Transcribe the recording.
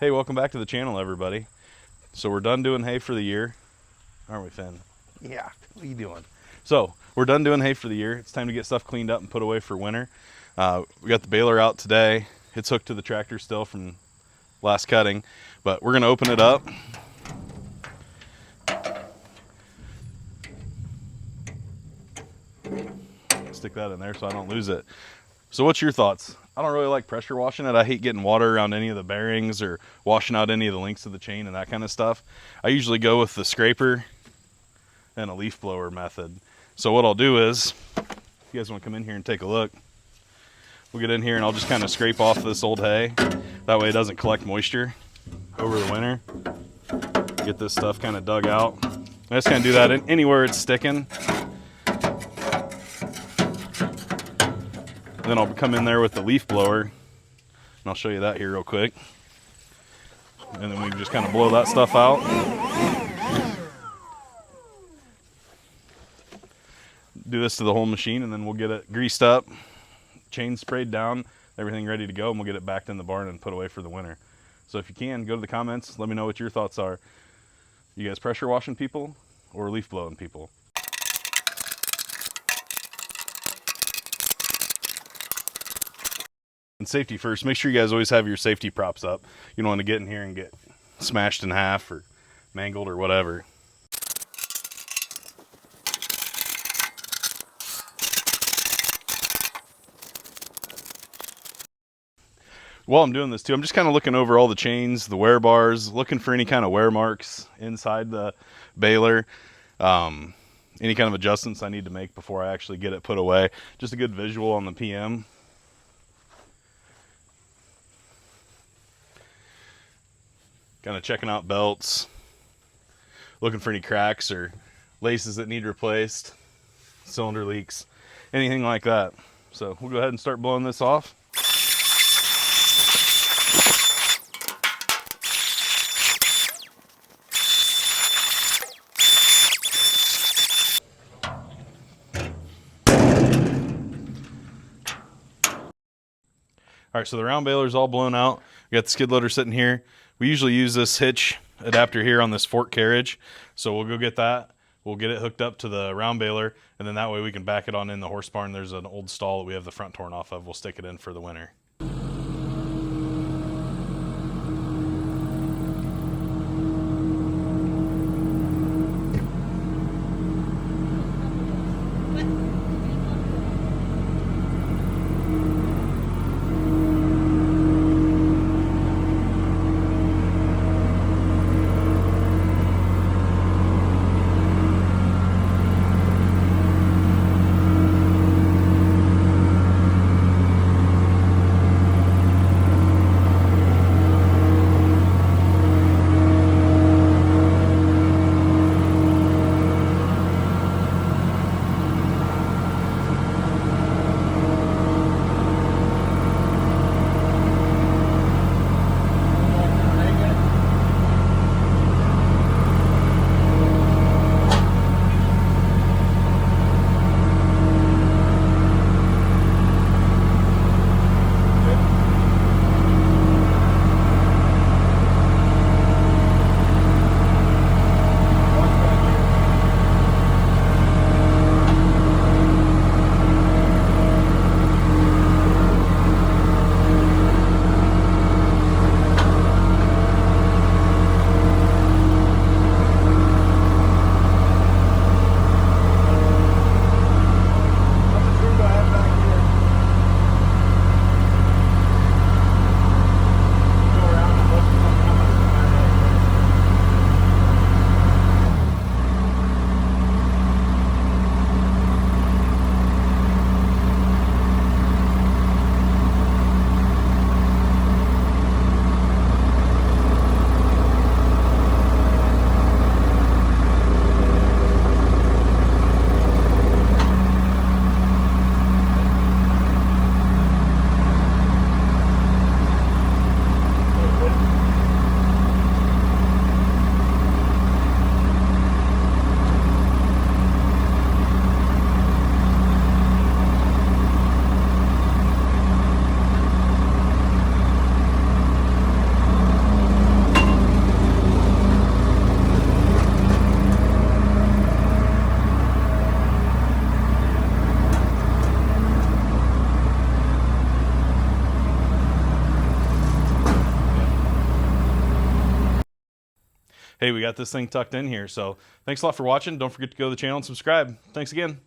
Hey, welcome back to the channel, everybody. So we're done doing hay for the year, aren't we, Finn? Yeah, what are you doing? So we're done doing hay for the year. It's time to get stuff cleaned up and put away for winter. We got the baler out today. It's hooked to the tractor still from last cutting, but we're gonna open it up. Stick that in there so I don't lose it. So what's your thoughts? I don't really like pressure washing it. I hate getting water around any of the bearings or washing out any of the links of the chain and that kind of stuff. I usually go with the scraper and a leaf blower method. So what I'll do is, if you guys want to come in here and take a look, we'll get in here and I'll just kind of scrape off this old hay. That way it doesn't collect moisture over the winter. Get this stuff kind of dug out. I just kind of do that anywhere it's sticking. And then I'll come in there with the leaf blower, and I'll show you that here real quick. And then we just kind of blow that stuff out. Do this to the whole machine, and then we'll get it greased up, chain sprayed down, everything ready to go, and we'll get it backed in the barn and put away for the winter. So if you can, go to the comments, let me know what your thoughts are. You guys pressure washing people or leaf blowing people? And safety first, make sure you guys always have your safety props up. You don't want to get in here and get smashed in half or mangled or whatever. While I'm doing this too, I'm just kind of looking over all the chains, the wear bars, looking for any kind of wear marks inside the baler. Any kind of adjustments I need to make before I actually get it put away. Just a good visual on the PM. Kind of checking out belts, looking for any cracks or laces that need replaced, cylinder leaks, anything like that. So we'll go ahead and start blowing this off. All right, so the round baler is all blown out. We got the skid loader sitting here. We usually use this hitch adapter here on this fork carriage. So we'll go get that. We'll get it hooked up to the round baler, and then that way we can back it on in the horse barn. There's an old stall that we have the front torn off of. We'll stick it in for the winter. hey, we got this thing tucked in here. So thanks a lot for watching. Don't forget to go to the channel and subscribe. Thanks again.